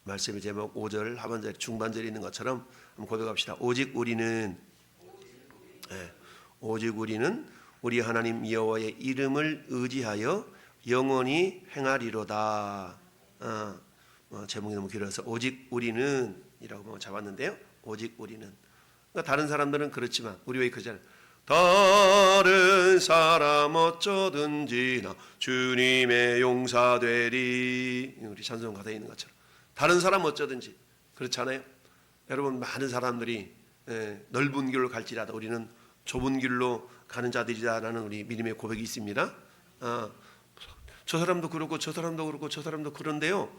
말씀의 제목 5절 하반절 중반절에 있는 것처럼 한번 고백합시다. 오직 우리는 오직 우리는 우리 하나님 여호와의 이름을 의지하여 영원히 행하리로다. 제목이 너무 길어서 오직 우리는 이라고 잡았는데요. 오직 우리는. 그러니까 다른 사람들은 그렇지만 우리 왜 그러잖아요. 다른 사람 어쩌든지 나 주님의 용사되리. 우리 찬송 가사에 있는 것처럼 다른 사람 어쩌든지 그렇잖아요. 여러분 많은 사람들이 넓은 길로 갈지라도 우리는 좁은 길로 가는 자들이다라는 우리 믿음의 고백이 있습니다. 저 사람도 그렇고 저 사람도 그렇고 저 사람도 그런데요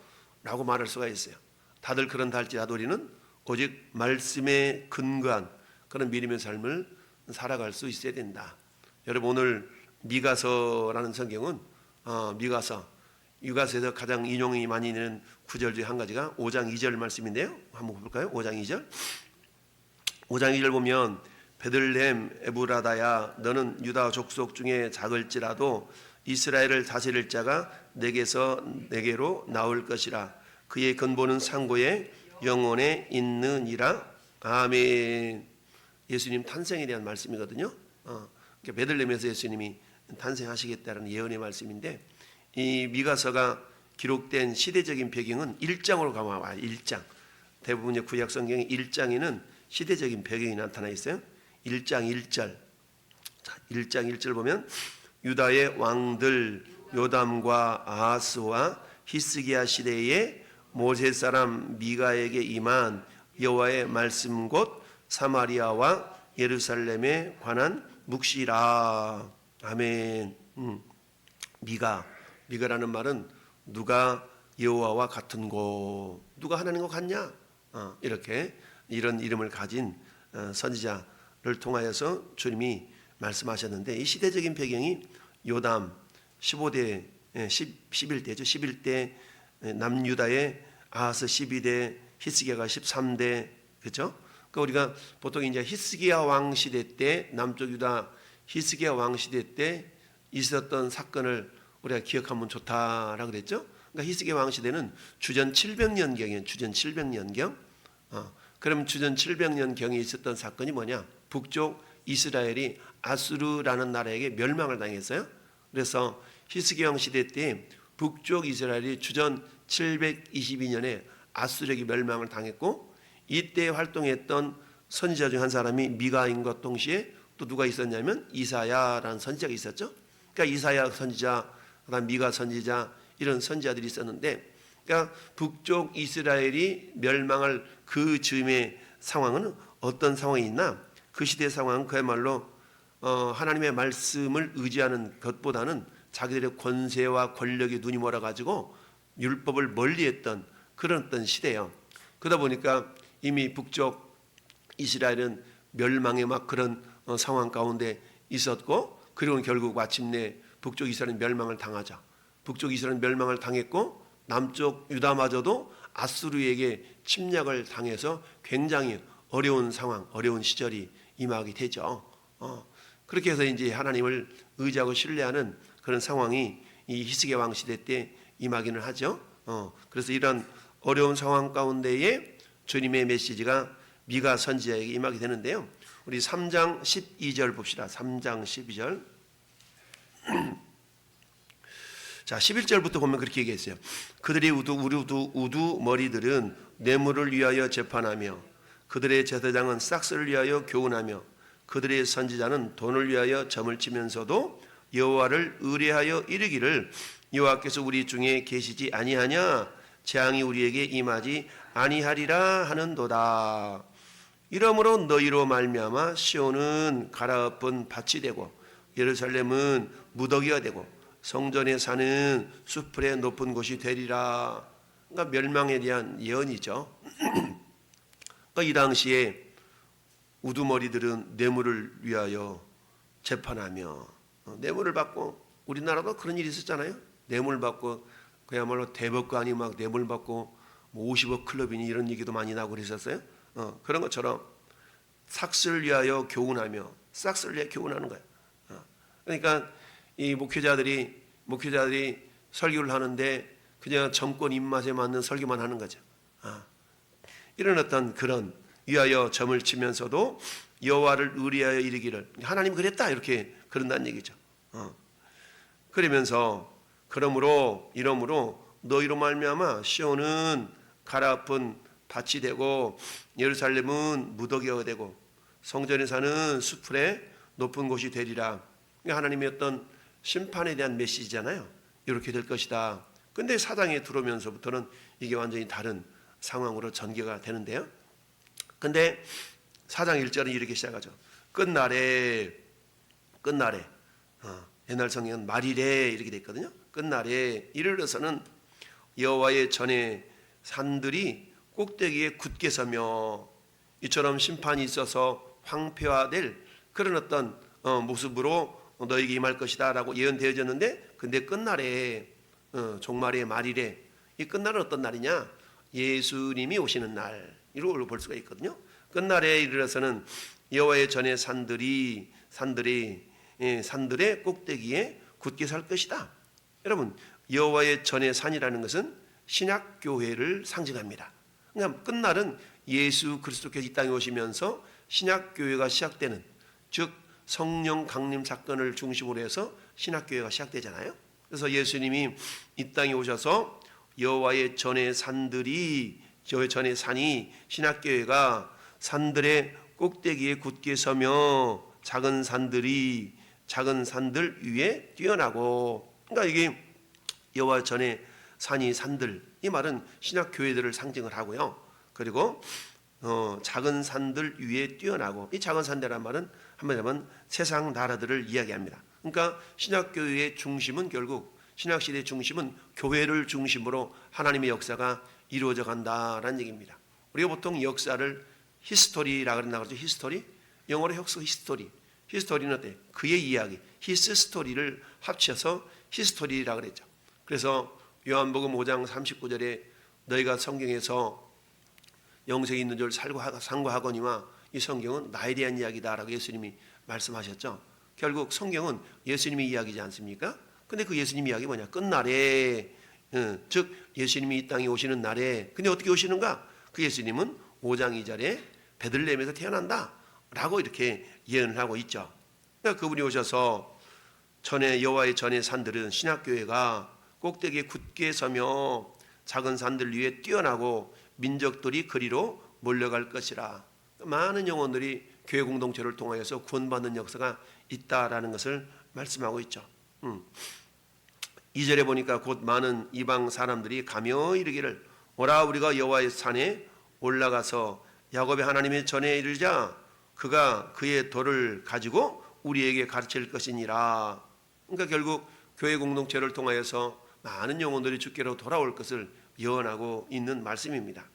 라고 말할 수가 있어요. 다들 그런다 할지라도 우리는 오직 말씀에 근거한 그런 믿음의 삶을 살아갈 수 있어야 된다. 여러분 오늘 미가서라는 성경은 미가서에서 가장 인용이 많이 되는 구절 중에 한 가지가 5장 2절 말씀인데요. 한번 볼까요? 5장 2절. 5장 2절 보면 베들레헴 에브라다야 너는 유다 족속 중에 작을지라도 이스라엘을 다스릴 자가 내게로 나올 것이라. 그의 근본은 상고의 영혼에 있느니라. 아멘. 예수님 탄생에 대한 말씀이거든요. 베들레헴에서 예수님이 탄생하시겠다는 예언의 말씀인데 이 미가서가 기록된 시대적인 배경은 1장으로 가봐요. 1장. 대부분의 구약 성경의 1장에는 시대적인 배경이 나타나 있어요. 1장 1절. 자, 1장 1절 보면 유다의 왕들 요담과 아하스와 히스기야 시대에 모세 사람 미가에게 임한 여호와의 말씀 곧 사마리아와 예루살렘에 관한 묵시라. 아멘. 미가라는 말은 누가 여호와와 같은 곳, 누가 하나님과 같냐? 이렇게 이런 이름을 가진 선지자를 통하여서 주님이 말씀하셨는데 이 시대적인 배경이 요담 11대죠. 11대 남유다의 아하스 12대, 히스기야가 13대, 그렇죠? 그러니까 우리가 보통 이제 히스기야 왕 시대 때 남쪽 유다 히스기야 왕 시대 때 있었던 사건을 우리가 기억하면 좋다라고 그랬죠. 그러니까 히스기야 왕 시대는 주전 700년경이에요. 주전 700년경. 그럼 주전 700년경에 있었던 사건이 뭐냐? 북쪽 이스라엘이 아수르라는 나라에게 멸망을 당했어요. 그래서 히스기야 왕 시대 때 북쪽 이스라엘이 주전 722년에 아수르에게 멸망을 당했고 이때 활동했던 선지자 중 한 사람이 미가인 것 동시에 또 누가 있었냐면 이사야라는 선지자가 있었죠. 그러니까 이사야 선지자, 그다음 미가 선지자 이런 선지자들이 있었는데, 그러니까 북쪽 이스라엘이 멸망할 그 즈음의 상황은 어떤 상황이 있나? 그 시대 상황은 그야말로 하나님의 말씀을 의지하는 것보다는 자기들의 권세와 권력에 눈이 멀어가지고 율법을 멀리했던 그런 어떤 시대예요. 그러다 보니까 이미 북쪽 이스라엘은 멸망의 막 그런 상황 가운데 있었고, 그리고 결국 마침내 북쪽 이스라엘은 멸망을 당하자. 북쪽 이스라엘은 멸망을 당했고 남쪽 유다마저도 아수르에게 침략을 당해서 굉장히 어려운 상황, 어려운 시절이 임하게 되죠. 그렇게 해서 이제 하나님을 의지하고 신뢰하는 그런 상황이 이 히스기야 왕 시대 때 임하기는 하죠. 그래서 이런 어려운 상황 가운데에 주님의 메시지가 미가 선지자에게 임하게 되는데요. 우리 3장 12절 봅시다. 3장 12절. 자, 11절부터 보면 그렇게 얘기했어요. 그들의 우두 머리들은 뇌물을 위하여 재판하며 그들의 제사장은 싹스를 위하여 교훈하며 그들의 선지자는 돈을 위하여 점을 치면서도 여호와를 의뢰하여 이르기를 여호와께서 우리 중에 계시지 아니하냐? 재앙이 우리에게 임하지 아니하리라 하는도다. 이러므로 너희로 말미암아 시온은 갈아엎은 밭이 되고 예루살렘은 무더기가 되고 성전에 사는 수풀의 높은 곳이 되리라. 그러니까 멸망에 대한 예언이죠. 그러니까 이 당시에 우두머리들은 뇌물을 위하여 재판하며 뇌물을 받고, 우리나라도 그런 일이 있었잖아요. 뇌물 받고 그야말로 대법관이 막 뇌물 받고 뭐 50억 클럽이니 이런 얘기도 많이 나고 그랬었어요. 그런 것처럼 삭스를 위하여 교훈하며 싹스를 위하여 교훈하는 거예요. 그러니까 이 목회자들이 설교를 하는데 그냥 정권 입맛에 맞는 설교만 하는 거죠. 이런 어떤 그런 위하여 점을 치면서도 여호와를 의뢰하여 이르기를 하나님 그랬다 이렇게 그런다는 얘기죠. 그러면서 그러므로 이러므로 너희로 말미암아 시온은 가라앉은 밭이 되고 예루살렘은 무더기가 되고 성전에 사는 수풀의 높은 곳이 되리라. 하나님의 어떤 심판에 대한 메시지잖아요. 이렇게 될 것이다. 근데 사장에 들어오면서부터는 이게 완전히 다른 상황으로 전개가 되는데요. 근데 4장 1절은 이렇게 시작하죠. 끝날에 옛날 성경은 말일에 이렇게 돼 있거든요. 끝날에 이르러서는 여호와의 전에 산들이 꼭대기에 굳게 서며 이처럼 심판이 있어서 황폐화될 그런 어떤 모습으로 너에게 임할 것이다 라고 예언되어졌는데, 근데 끝날에 종말의 말일에, 이 끝날은 어떤 날이냐? 예수님이 오시는 날이로 볼 수가 있거든요. 끝날에 이르러서는 여호와의 전에 산들의 꼭대기에 굳게 살 것이다. 여러분, 여호와의 전에 산이라는 것은 신약 교회를 상징합니다. 그러니까 끝날은 예수 그리스도께서 이 땅에 오시면서 신약 교회가 시작되는, 즉 성령 강림 사건을 중심으로 해서 신약 교회가 시작되잖아요. 그래서 예수님이 이 땅에 오셔서 여호와의 전에 산이 신약 교회가 산들의 꼭대기에 굳게 서며 작은 산들 위에 뛰어나고, 그러니까 이게 여호와 전에 산들, 이 말은 신약 교회들을 상징을 하고요. 그리고 작은 산들 위에 뛰어나고, 이 작은 산들이란 말은 한마디로 하면 세상 나라들을 이야기합니다. 그러니까 신약 교회의 중심은, 결국 신약 시대의 중심은 교회를 중심으로 하나님의 역사가 이루어져 간다라는 얘기입니다. 우리가 보통 역사를 히스토리라고 그러죠. 히스토리, 영어로 히스토리는 어때? 그의 이야기, 히스 스토리를 합쳐서 히스토리라고 그랬죠. 그래서 요한복음 5장 39절에 너희가 성경에서 영생이 있는 줄 상고하거니와 이 성경은 나에 대한 이야기다라고 예수님이 말씀하셨죠. 결국 성경은 예수님의 이야기지 않습니까? 근데 그 예수님 이야기 뭐냐? 끝날에, 즉 예수님이 이 땅에 오시는 날에. 근데 어떻게 오시는가? 그 예수님은 5장 2절에 베들레헴에서 태어난다 라고 이렇게 예언을 하고 있죠. 그러니까 그분이 오셔서 여호와의 전에 산들은, 신약교회가 꼭대기에 굳게 서며 작은 산들 위에 뛰어나고 민족들이 그리로 몰려갈 것이라. 많은 영혼들이 교회 공동체를 통하여서 구원받는 역사가 있다라는 것을 말씀하고 있죠. 2절에 보니까 곧 많은 이방 사람들이 가며 이르기를 오라 우리가 여호와의 산에 올라가서 야곱의 하나님의 전에 이르자 그가 그의 돌을 가지고 우리에게 가르칠 것이니라. 그러니까 결국 교회 공동체를 통하여서 많은 영혼들이 주께로 돌아올 것을 예언하고 있는 말씀입니다.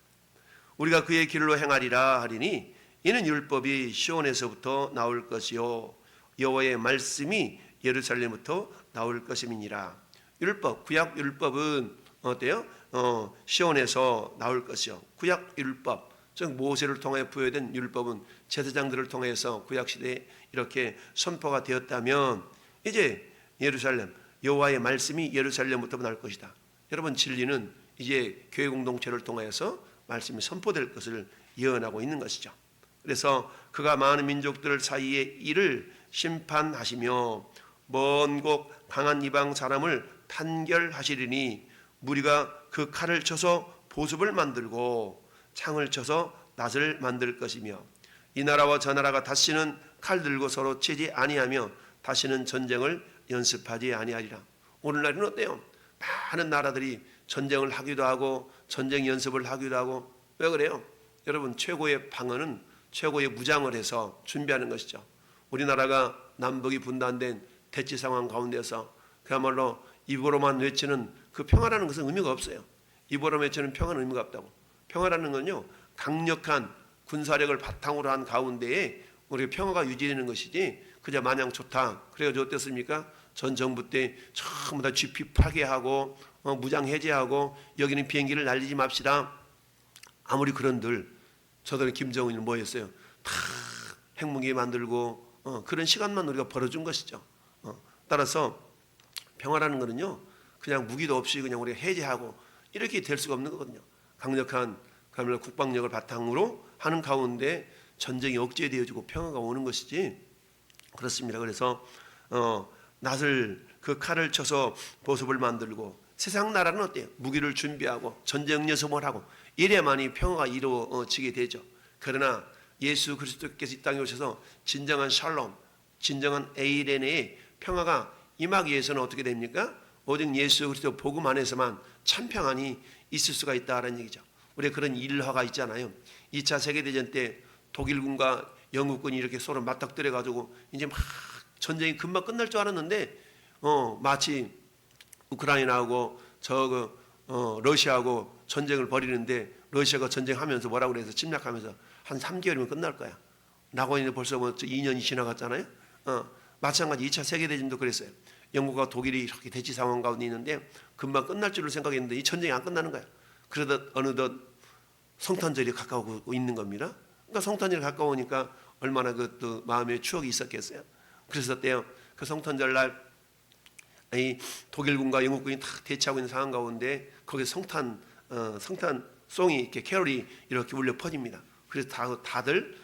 우리가 그의 길로 행하리라 하리니 이는 율법이 시온에서부터 나올 것이요 여호와의 말씀이 예루살렘부터 나올 것임이니라. 율법, 구약 율법은 어때요? 시온에서 나올 것이요. 구약 율법, 즉 모세를 통해 부여된 율법은 제사장들을 통해서 구약 시대에 이렇게 선포가 되었다면, 이제 예루살렘, 여호와의 말씀이 예루살렘부터 나올 것이다. 여러분, 진리는 이제 교회 공동체를 통해서 말씀이 선포될 것을 예언하고 있는 것이죠. 그래서 그가 많은 민족들 사이에 이를 심판하시며 먼 곳 강한 이방 사람을 탄결하시리니 무리가 그 칼을 쳐서 보습을 만들고 창을 쳐서 낫을 만들 것이며 이 나라와 저 나라가 다시는 칼 들고 서로 치지 아니하며 다시는 전쟁을 연습하지 아니하리라. 오늘날은 어때요? 많은 나라들이 전쟁을 하기도 하고 전쟁 연습을 하기도 하고. 왜 그래요? 여러분, 최고의 방어는 최고의 무장을 해서 준비하는 것이죠. 우리나라가 남북이 분단된 대치 상황 가운데서 그야말로 입으로만 외치는 그 평화라는 것은 의미가 없어요. 입으로 외치는 평화는 의미가 없다고. 평화라는 건요, 강력한 군사력을 바탕으로 한 가운데에 우리 평화가 유지되는 것이지, 그저 마냥 좋다, 그래가지고 어땠습니까? 전 정부 때 전부 다 GP 파괴하고 무장 해제하고 여기는 비행기를 날리지 맙시다. 아무리 그런들 저들은 김정은이 뭐 했어요? 다 핵무기 만들고 그런 시간만 우리가 벌어준 것이죠. 따라서 평화라는 거는요, 그냥 무기도 없이 그냥 우리가 해제하고 이렇게 될 수가 없는 거거든요. 강력한 그러면 국방력을 바탕으로 하는 가운데 전쟁이 억제되어지고 평화가 오는 것이지. 그렇습니다. 그래서 낫을 그 칼을 쳐서 보습을 만들고, 세상 나라는 어때요? 무기를 준비하고 전쟁 연습을 하고 이래야만이 평화가 이루어지게 되죠. 그러나 예수 그리스도께서 이 땅에 오셔서 진정한 샬롬, 진정한 에이레네의 평화가 임하기 위해서는 어떻게 됩니까? 오직 예수 그리스도 복음 안에서만 참 평안이 있을 수가 있다는 얘기죠. 우리 그런 일화가 있잖아요. 2차 세계대전 때 독일군과 영국군이 이렇게 서로 맞닥뜨려 가지고 이제 막 전쟁이 금방 끝날 줄 알았는데 마치 우크라이나하고 러시아하고 전쟁을 벌이는데, 러시아가 전쟁하면서 뭐라고 그래서 침략하면서 한 3개월이면 끝날 거야 라고 이제 벌써 2년이 지나갔잖아요. 마찬가지 2차 세계대전도 그랬어요. 영국과 독일이 이렇게 대치 상황 가운데 있는데 금방 끝날 줄을 생각했는데 이 전쟁이 안 끝나는 거야. 그러다 어느덧 성탄절이 가까우고 있는 겁니다. 그러니까 성탄절이 가까우니까 얼마나 그 마음의 추억이 있었겠어요. 그래서 때요, 그 성탄절 날 이 독일군과 영국군이 다 대치하고 있는 상황 가운데 거기에 성탄송이 이렇게 캐롤이 이렇게 울려 퍼집니다. 그래서 다들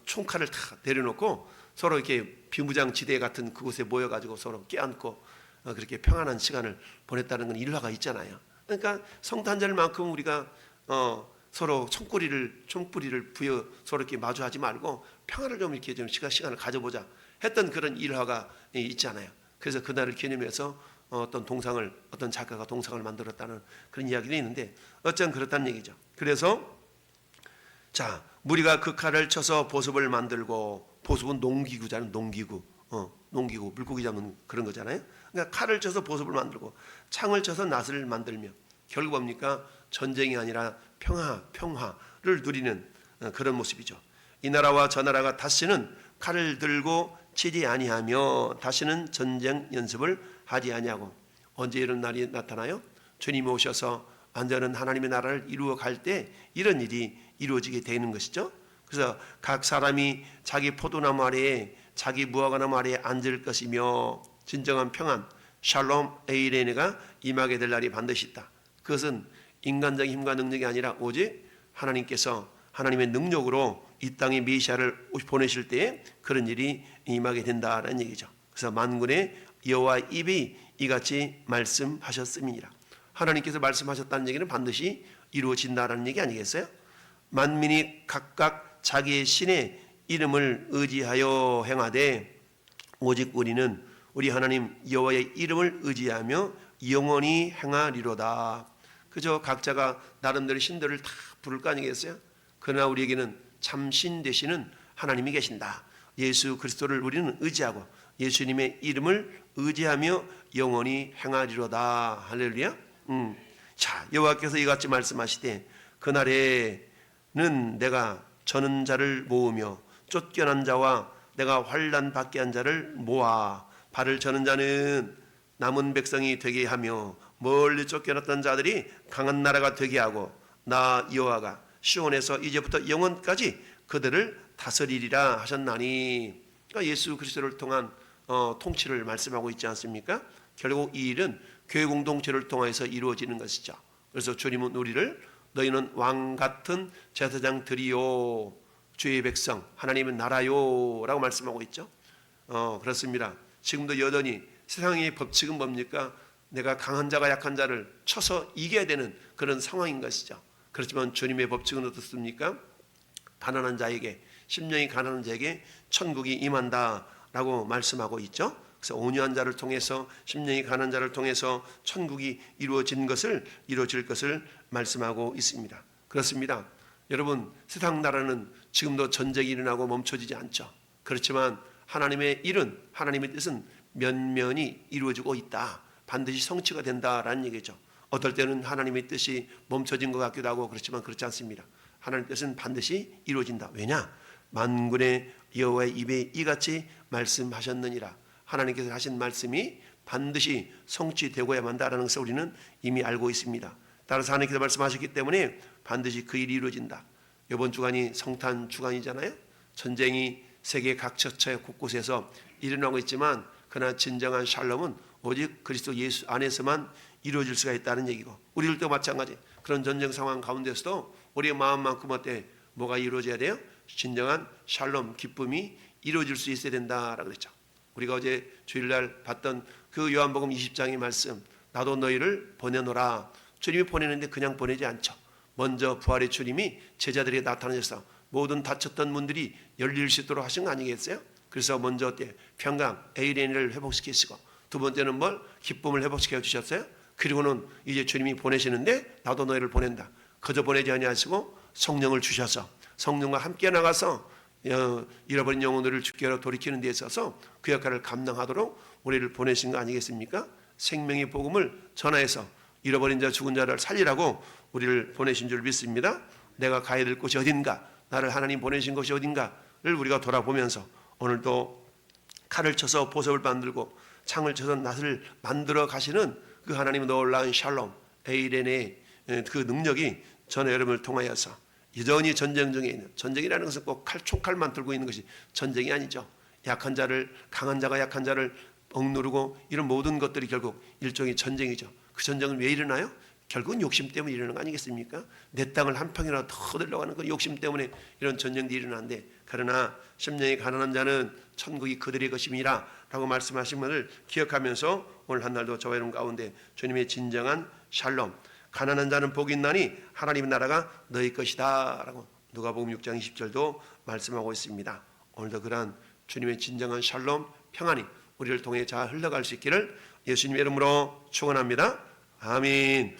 총칼을 다 내려놓고 서로 이렇게 비무장지대 같은 그곳에 모여가지고 서로 껴안고 그렇게 평안한 시간을 보냈다는 건 일화가 있잖아요. 그러니까 성탄절만큼 우리가 서로 총뿌리를 부여 서로 이렇게 마주하지 말고 평화를 좀 이렇게 좀 시간을 가져보자 했던 그런 일화가 있잖아요. 그래서 그날을 기념해서 어떤 작가가 동상을 만들었다는 그런 이야기도 있는데, 어쨌든 그렇다는 얘기죠. 그래서 자, 무리가 그 칼을 쳐서 보습을 만들고, 보습은 농기구잖아요. 농기구 물고기 잡는 그런 거잖아요. 그러니까 칼을 쳐서 보습을 만들고 창을 쳐서 낫을 만들며, 결국 뭡니까? 전쟁이 아니라 평화를 누리는 그런 모습이죠. 이 나라와 저 나라가 다시는 칼을 들고 치지 아니하며 다시는 전쟁 연습을 하지 아니하고. 언제 이런 날이 나타나요? 주님이 오셔서 완전한 하나님의 나라를 이루어 갈 때 이런 일이 이루어지게 되는 것이죠. 그래서 각 사람이 자기 포도나무 아래에, 자기 무화과나무 아래에 앉을 것이며 진정한 평안, 샬롬 에이레네가 임하게 될 날이 반드시 있다. 그것은 인간적인 힘과 능력이 아니라 오직 하나님께서 하나님의 능력으로 이 땅에 메시아를 보내실 때에 그런 일이 임하게 된다는 얘기죠. 그래서 만군의 여호와 입이 이같이 말씀하셨습니다. 하나님께서 말씀하셨다는 얘기는 반드시 이루어진다는 얘기 아니겠어요? 만민이 각각 자기의 신의 이름을 의지하여 행하되 오직 우리는 우리 하나님 여호와의 이름을 의지하며 영원히 행하리로다. 그저 각자가 나름대로 신들을 다 부를 거 아니겠어요? 그러나 우리에게는 참신 되시는 하나님이 계신다. 예수 그리스도를 우리는 의지하고 예수님의 이름을 의지하며 영원히 행하리로다. 할렐루야. 자, 여호와께서 이같이 말씀하시되 그날에는 내가 저는 자를 모으며 쫓겨난 자와 내가 환난 받게 한 자를 모아 발을 저는 자는 남은 백성이 되게 하며 멀리 쫓겨났던 자들이 강한 나라가 되게 하고 나 여호와가 시온에서 이제부터 영원까지 그들을 다스리리라 하셨나니. 그러니까 예수 그리스도를 통한 통치를 말씀하고 있지 않습니까? 결국 이 일은 교회 공동체를 통해서 이루어지는 것이죠. 그래서 주님은 우리를 너희는 왕 같은 제사장들이요 주의 백성 하나님의 나라요 라고 말씀하고 있죠. 그렇습니다. 지금도 여전히 세상의 법칙은 뭡니까? 내가 강한 자가 약한 자를 쳐서 이겨야 되는 그런 상황인 것이죠. 그렇지만 주님의 법칙은 어떻습니까? 가난한 자에게, 심령이 가난한 자에게 천국이 임한다라고 말씀하고 있죠. 그래서 온유한 자를 통해서, 심령이 가난한 자를 통해서 천국이 이루어질 것을 말씀하고 있습니다. 그렇습니다. 여러분, 세상 나라는 지금도 전쟁이 일어나고 멈춰지지 않죠. 그렇지만 하나님의 일은, 하나님의 뜻은 면면이 이루어지고 있다. 반드시 성취가 된다라는 얘기죠. 어떨 때는 하나님의 뜻이 멈춰진 것 같기도 하고 그렇지만 그렇지 않습니다. 하나님의 뜻은 반드시 이루어진다. 왜냐? 만군의 여호와의 입에 이같이 말씀하셨느니라. 하나님께서 하신 말씀이 반드시 성취되고야만 한다는 것을 우리는 이미 알고 있습니다. 따라서 하나님께서 말씀하셨기 때문에 반드시 그 일이 이루어진다. 이번 주간이 성탄 주간이잖아요. 전쟁이 세계 각 처처 곳곳에서 일어나고 있지만 그러나 진정한 샬롬은 오직 그리스도 예수 안에서만 이루어질 수가 있다는 얘기고, 우리들도 마찬가지. 그런 전쟁 상황 가운데서도 우리의 마음만큼 어때? 뭐가 이루어져야 돼요? 진정한 샬롬, 기쁨이 이루어질 수 있어야 된다라고 그랬죠. 우리가 어제 주일날 봤던 그 요한복음 20장의 말씀, 나도 너희를 보내노라. 주님이 보내는데 그냥 보내지 않죠. 먼저 부활의 주님이 제자들에게 나타나셔서 모든 닫혔던 문들이 열릴 수 있도록 하신 거 아니겠어요? 그래서 먼저 어때? 평강, 에이레니를 회복시키시고, 두 번째는 뭘? 기쁨을 회복시켜 주셨어요. 그리고는 이제 주님이 보내시는데 나도 너희를 보낸다. 그저 보내지 아니하시고 성령을 주셔서 성령과 함께 나가서 잃어버린 영혼들을 주께로 돌이키는 데 있어서 그 역할을 감당하도록 우리를 보내신 거 아니겠습니까? 생명의 복음을 전하여서 잃어버린 자 죽은 자를 살리라고 우리를 보내신 줄 믿습니다. 내가 가야 될 곳이 어딘가, 나를 하나님 보내신 곳이 어딘가를 우리가 돌아보면서 오늘도 칼을 쳐서 보석을 만들고 창을 쳐서 낫을 만들어 가시는 그 하나님의 놀라운 샬롬, 에이렌의 그 능력이 저는 여러분을 통하여서 여전히 전쟁 중에 있는, 전쟁이라는 것은 꼭 총칼만 들고 있는 것이 전쟁이 아니죠. 약한 자를, 강한 자가 약한 자를 억누르고 이런 모든 것들이 결국 일종의 전쟁이죠. 그 전쟁은 왜 일어나요? 결국은 욕심 때문에 일어나는 거 아니겠습니까? 내 땅을 한 평이라도 더 얻으려고 하는 그 욕심 때문에 이런 전쟁들이 일어나는데, 그러나 심령이 가난한 자는 천국이 그들의 것임이라 라고 말씀하신 것을 기억하면서 오늘 한 날도 저와 여러분 가운데 주님의 진정한 샬롬, 가난한 자는 복이 있나니 하나님의 나라가 너희 것이다 라고 누가복음 6장 20절도 말씀하고 있습니다. 오늘도 그러한 주님의 진정한 샬롬, 평안이 우리를 통해 잘 흘러갈 수 있기를 예수님의 이름으로 축원합니다. 아멘.